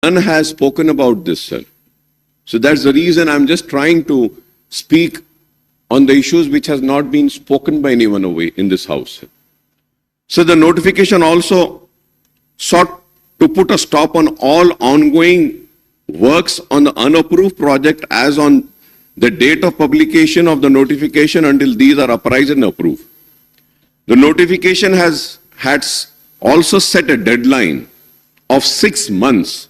None has spoken about this, sir. So that's the reason I'm just trying to speak on the issues which has not been spoken by anyone away in this house. So the notification also sought to put a stop on all ongoing works on the unapproved project as on the date of publication of the notification until these are apprised and approved. The notification had also set a deadline of 6 months.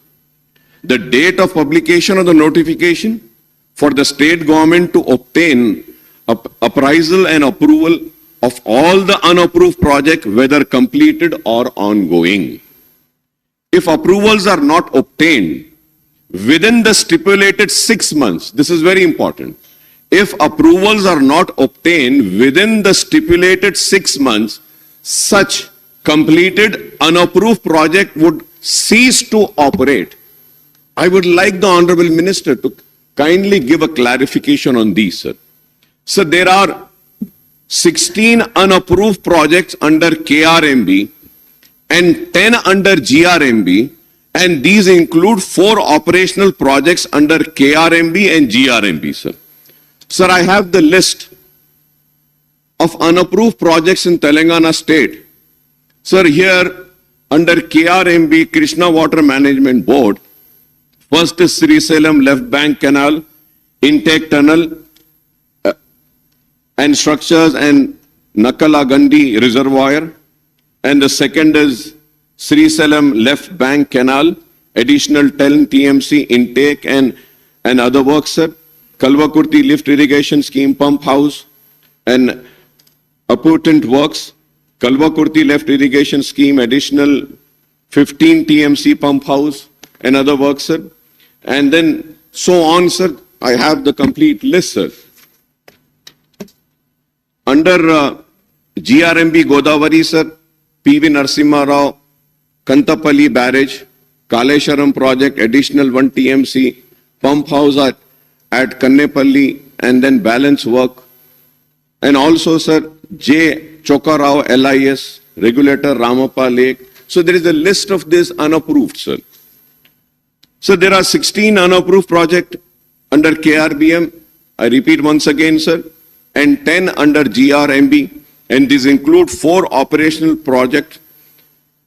The date of publication of the notification for the state government to obtain appraisal and approval of all the unapproved project, whether completed or ongoing. If approvals are not obtained within the stipulated 6 months, this is very important. If approvals are not obtained within the stipulated 6 months, such completed unapproved project would cease to operate. I would like the Honorable Minister to kindly give a clarification on these, sir. So there are 16 unapproved projects under KRMB and 10 under GRMB, and these include 4 operational projects under KRMB and GRMB, sir. Sir, I have the list of unapproved projects in Telangana state. Sir, here under KRMB, Krishna Water Management Board, first is Srisalem Left Bank Canal, Intake Tunnel and Structures and Nakalagandi Reservoir. And the second is Srisalem Left Bank Canal, additional 10 TMC intake and other works, sir. Kalvakurti Lift Irrigation Scheme Pump House and appurtenant works. Kalvakurti Left Irrigation Scheme, additional 15 TMC Pump House and other works, sir. And then so on, sir. I have the complete list, sir. Under GRMB Godavari, sir, PV Narasimha Rao, Kantapalli Barrage, Kalesharam Project, additional 1 TMC, Pump House at Kannepalli, and then balance work. And also, sir, J. Chokarao LIS, Regulator Ramappa Lake. So there is a list of this unapproved, sir. So there are 16 unapproved projects under KRBM, I repeat once again, sir, and 10 under GRMB, and these include 4 operational projects,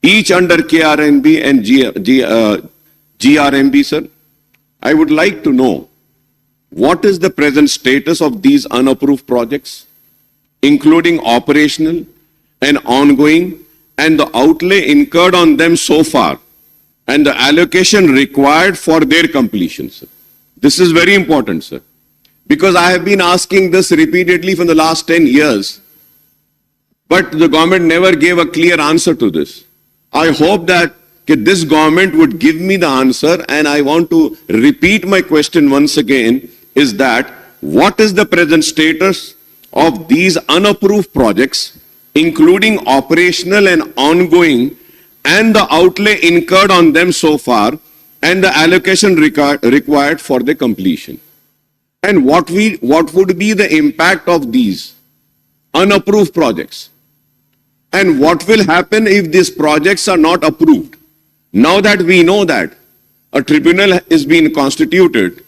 each under KRMB and GRMB, sir. I would like to know what is the present status of these unapproved projects, including operational and ongoing, and the outlay incurred on them so far, and the allocation required for their completion, sir. This is very important, sir, because I have been asking this repeatedly for the last 10 years, but the government never gave a clear answer to this. I hope that this government would give me the answer, and I want to repeat my question once again, is that what is the present status of these unapproved projects, including operational and ongoing, and the outlay incurred on them so far, and the allocation required for the completion? And what would be the impact of these unapproved projects? And what will happen if these projects are not approved? Now that we know that a tribunal is being constituted,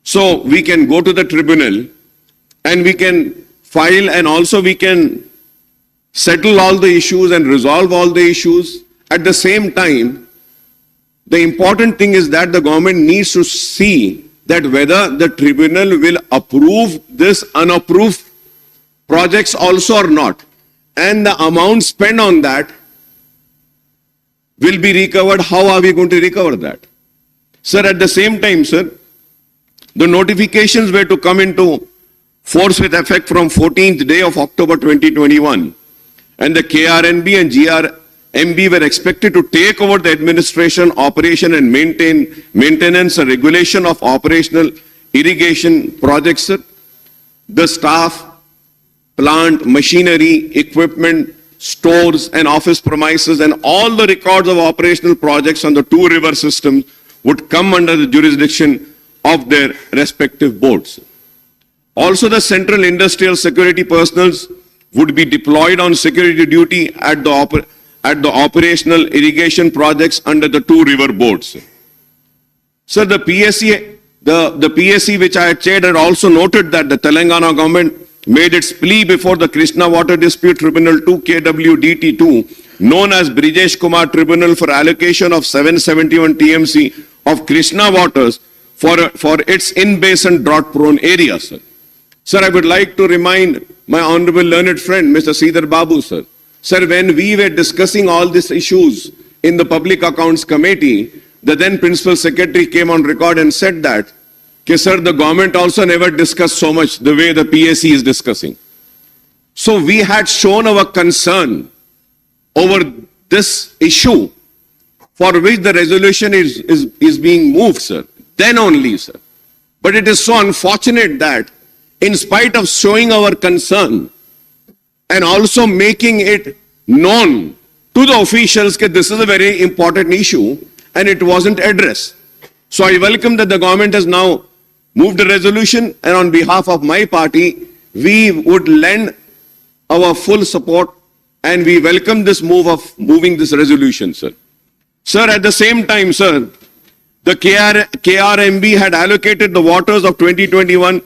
so we can go to the tribunal and we can file, and also we can settle all the issues and resolve all the issues. At the same time, the important thing is that the government needs to see that whether the tribunal will approve this unapproved projects also or not, and the amount spent on that will be recovered. How are we going to recover that? Sir, at the same time, sir, the notifications were to come into force with effect from 14th day of October 2021, and the KRNB and GRMB were expected to take over the administration, operation and maintenance and regulation of operational irrigation projects, sir. The staff, plant, machinery, equipment, stores and office premises, and all the records of operational projects on the 2 river systems would come under the jurisdiction of their respective boards. Also, the Central Industrial Security personnel would be deployed on security duty at the operational irrigation projects under the 2 river boards. Sir, the PSC which I had chaired had also noted that the Telangana government made its plea before the Krishna Water Dispute Tribunal 2 KWDT2, known as Brijesh Kumar Tribunal, for allocation of 771 TMC of Krishna waters for its in-basin drought-prone areas, sir. Sir, I would like to remind my honorable learned friend, Mr. Sridhar Babu, sir. Sir, when we were discussing all these issues in the Public Accounts Committee, the then Principal Secretary came on record and said that, sir, the government also never discussed so much the way the PSC is discussing. So we had shown our concern over this issue, for which the resolution is being moved, sir. Then only, sir. But it is so unfortunate that in spite of showing our concern and also making it known to the officials that this is a very important issue, and it wasn't addressed. So I welcome that the government has now moved a resolution, and on behalf of my party, we would lend our full support, and we welcome this move of moving this resolution, sir. Sir, at the same time, sir, the KRMB had allocated the waters of 2021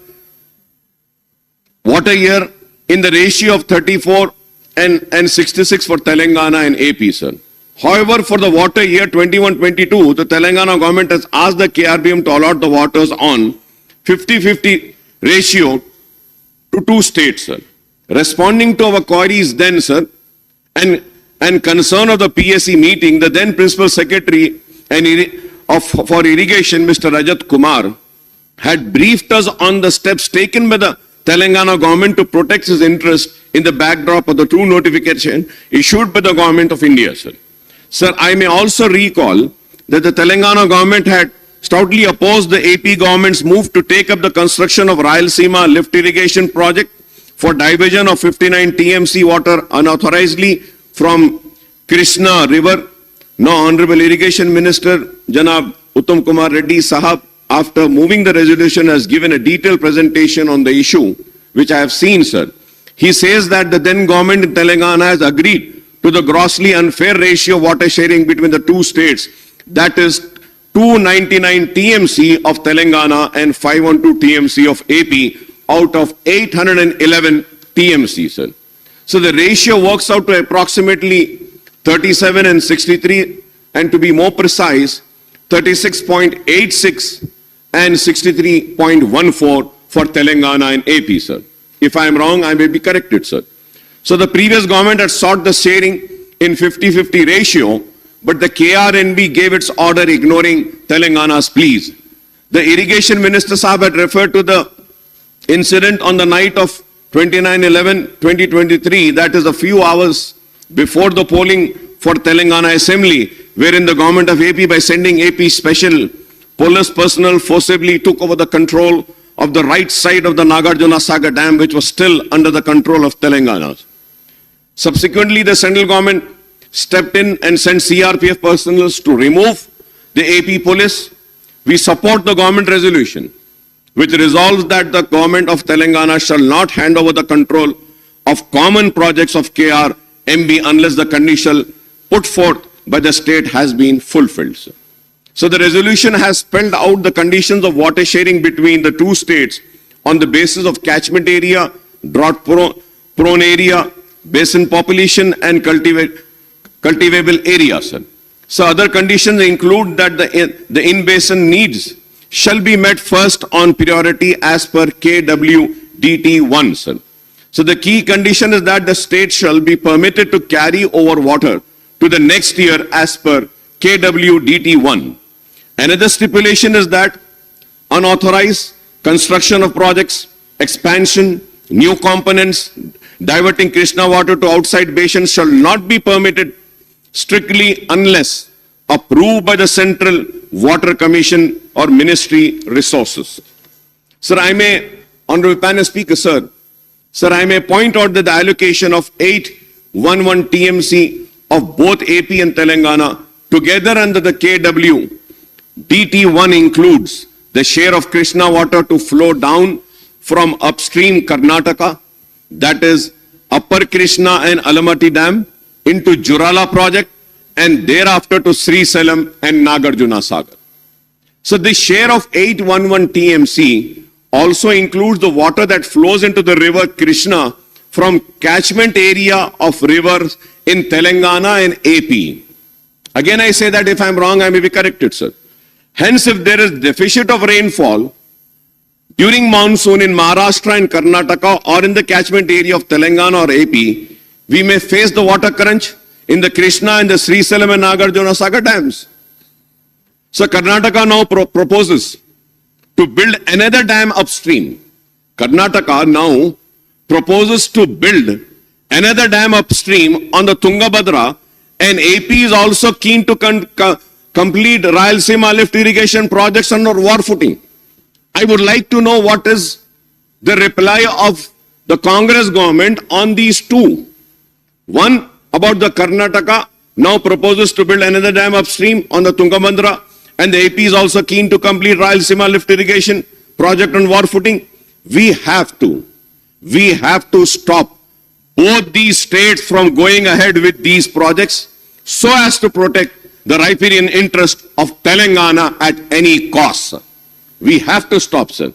water year in the ratio of 34 and 66 for Telangana and AP, sir. However, for the water year 21-22, the Telangana government has asked the KRBM to allot the waters on 50-50 ratio to two states, sir. Responding to our queries then, sir, and concern of the PSC meeting, the then Principal Secretary for Irrigation, Mr. Rajat Kumar, had briefed us on the steps taken by the Telangana government to protect his interest in the backdrop of the true notification issued by the government of India, sir. Sir, I may also recall that the Telangana government had stoutly opposed the AP government's move to take up the construction of Rayalaseema lift irrigation project for diversion of 59 TMC water unauthorizedly from Krishna River. Now, Honorable Irrigation Minister Jawab Uttam Kumar Reddy Sahab, after moving the resolution, has given a detailed presentation on the issue, which I have seen, sir. He says that the then government in Telangana has agreed to the grossly unfair ratio of water sharing between the two states, that is 299 TMC of Telangana and 512 TMC of AP out of 811 TMC, sir. So the ratio works out to approximately 37 and 63, and to be more precise, 36.86 and 63.14 for Telangana and AP, sir. If I am wrong, I may be corrected, sir. So the previous government had sought the sharing in 50-50 ratio, but the KRNB gave its order ignoring Telangana's pleas. The Irrigation Minister Sahab had referred to the incident on the night of 29/11/2023, that is a few hours before the polling for Telangana Assembly, wherein the government of AP, by sending AP special police personnel, forcibly took over the control of the right side of the Nagarjuna Sagar Dam, which was still under the control of Telangana. Subsequently, the central government stepped in and sent CRPF personnel to remove the AP police. We support the government resolution, which resolves that the government of Telangana shall not hand over the control of common projects of KRMB unless the condition put forth by the state has been fulfilled. So the resolution has spelled out the conditions of water sharing between the two states on the basis of catchment area, drought-prone area, basin population, and cultivable area, sir. So other conditions include that the in-basin needs shall be met first on priority as per KWDT1, sir. So the key condition is that the state shall be permitted to carry over water to the next year as per KWDT1. Another stipulation is that unauthorized construction of projects, expansion, new components, diverting Krishna water to outside basins shall not be permitted strictly unless approved by the Central Water Commission or Ministry resources. Sir, I may, Honorable Panel Speaker, sir, I may point out that the allocation of 811 TMC of both AP and Telangana together under the KWDT1 includes the share of Krishna water to flow down from upstream Karnataka, that is Upper Krishna and Alamati Dam, into Jurala project, and thereafter to Sri Salam and Nagarjuna Sagar. So the share of 811 TMC also includes the water that flows into the river Krishna from catchment area of rivers in Telangana and AP. Again, I say that if I'm wrong, I may be corrected, sir. Hence, if there is deficit of rainfall during monsoon in Maharashtra and Karnataka or in the catchment area of Telangana or AP, we may face the water crunch in the Krishna and the Srisalam and Nagarjuna Sagar dams. So Karnataka now proposes to build another dam upstream. Karnataka now proposes to build another dam upstream on the Tungabhadra, and AP is also keen to complete Rayalaseema lift irrigation projects on war footing. I would like to know what is the reply of the Congress government on these two. One, about the Karnataka now proposes to build another dam upstream on the Tungabhadra, and the AP is also keen to complete Rayalaseema lift irrigation project on war footing. We have to stop both these states from going ahead with these projects so as to protect the riparian interest of Telangana at any cost. We have to stop, sir.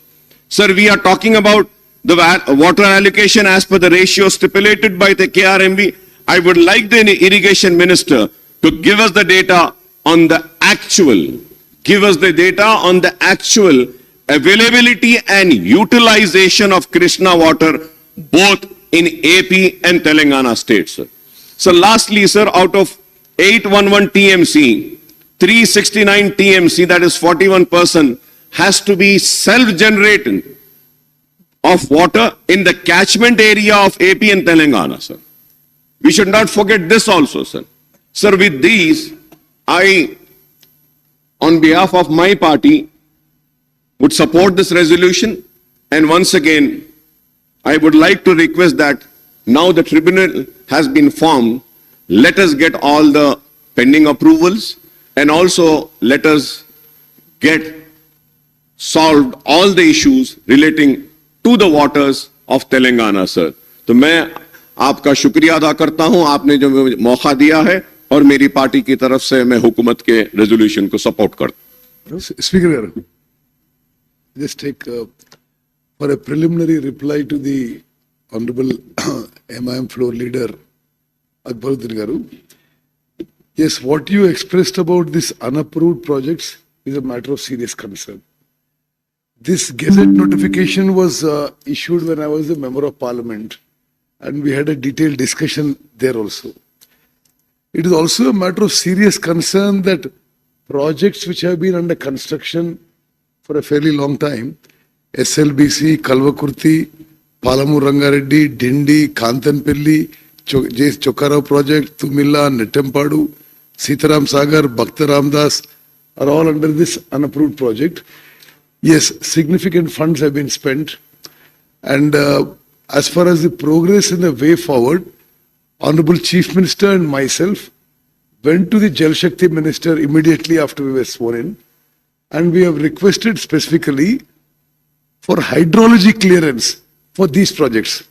Sir, we are talking about the water allocation as per the ratio stipulated by the KRMB. I would like the irrigation minister to give us the data on the actual, availability and utilization of Krishna water both in AP and Telangana states, sir. So lastly, sir, out of 811 TMC, 369 TMC, that is 41%, has to be self-generated of water in the catchment area of AP and Telangana, sir. We should not forget this also, sir. Sir, with these, I, on behalf of my party, would support this resolution. And once again, I would like to request that now the tribunal has been formed, let us get all the pending approvals and also let us get solved all the issues relating to the waters of Telangana, sir. तो मैं आपका शुक्रिया अदा करता हूं, आपने जो मौका दिया है और मेरी पार्टी की तरफ से मैं हुकूमत के रेजोल्यूशन को सपोर्ट करता हूं. Speaker, just take for a preliminary reply to the Honorable MIM floor leader Akbaruddin Garu. Yes, what you expressed about this unapproved projects is a matter of serious concern. This Gazette notification was issued when I was a member of Parliament, and we had a detailed discussion there also. It is also a matter of serious concern that projects which have been under construction for a fairly long time, SLBC, Kalvakurti, Palamur Rangareddy, Dindi, Kantanpelli, Chokara project, Tumilla, Nettempadu, Sitaram Sagar, Bhakta Ramdas are all under this unapproved project. Yes, significant funds have been spent, and as far as the progress in the way forward, Honorable Chief Minister and myself went to the Jal Shakti Minister immediately after we were sworn in, and we have requested specifically for hydrology clearance for these projects.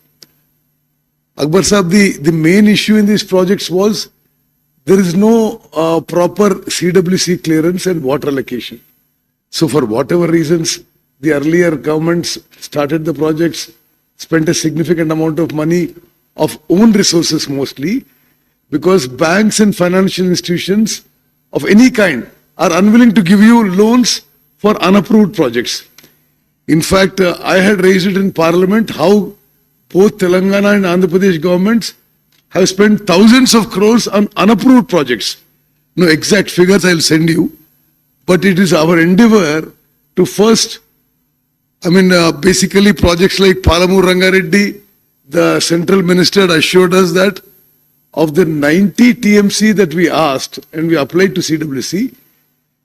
Akbar Sahab, the main issue in these projects was there is no proper CWC clearance and water allocation. So for whatever reasons, the earlier governments started the projects, spent a significant amount of money of own resources mostly, because banks and financial institutions of any kind are unwilling to give you loans for unapproved projects. In fact, I had raised it in Parliament how both Telangana and Andhra Pradesh governments have spent thousands of crores on unapproved projects. No exact figures I'll send you, but it is our endeavor to first, basically projects like Palamur Rangareddy, the central minister had assured us that of the 90 TMC that we asked and we applied to CWC,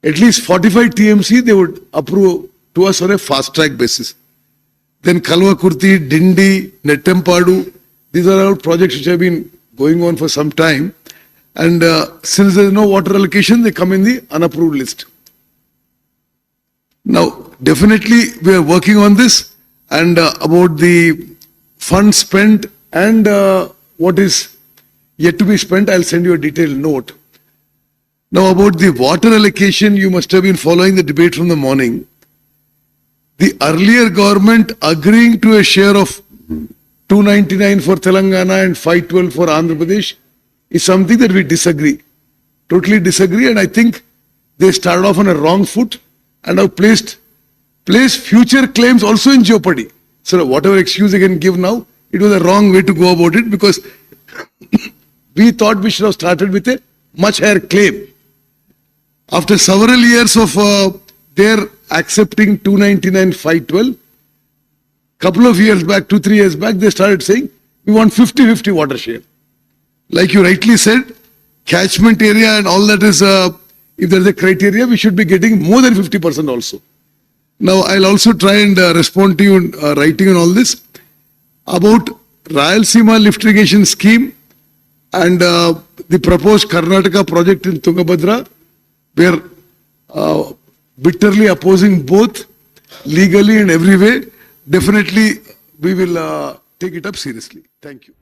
at least 45 TMC they would approve to us on a fast track basis. Then Kalvakurti, Dindi, Nettempadu, these are all projects which have been going on for some time, and since there is no water allocation, they come in the unapproved list. Now, definitely we are working on this, and about the funds spent and what is yet to be spent, I'll send you a detailed note. Now about the water allocation, you must have been following the debate from the morning. The earlier government agreeing to a share of 299 for Telangana and 512 for Andhra Pradesh is something that we disagree. Totally disagree, and I think they started off on a wrong foot and have placed future claims also in jeopardy. So whatever excuse they can give now, it was a wrong way to go about it, because we thought we should have started with a much higher claim. After several years of their accepting 299, 512, couple of years back, 2-3 years back, they started saying, we want 50-50 water share. Like you rightly said, catchment area and all that is, if there's a criteria, we should be getting more than 50% also. Now, I'll also try and respond to you in writing on all this. About Rayalaseema lift irrigation scheme and the proposed Karnataka project in Tungabhadra, we are bitterly opposing both, legally and every way. Definitely, we will take it up seriously. Thank you.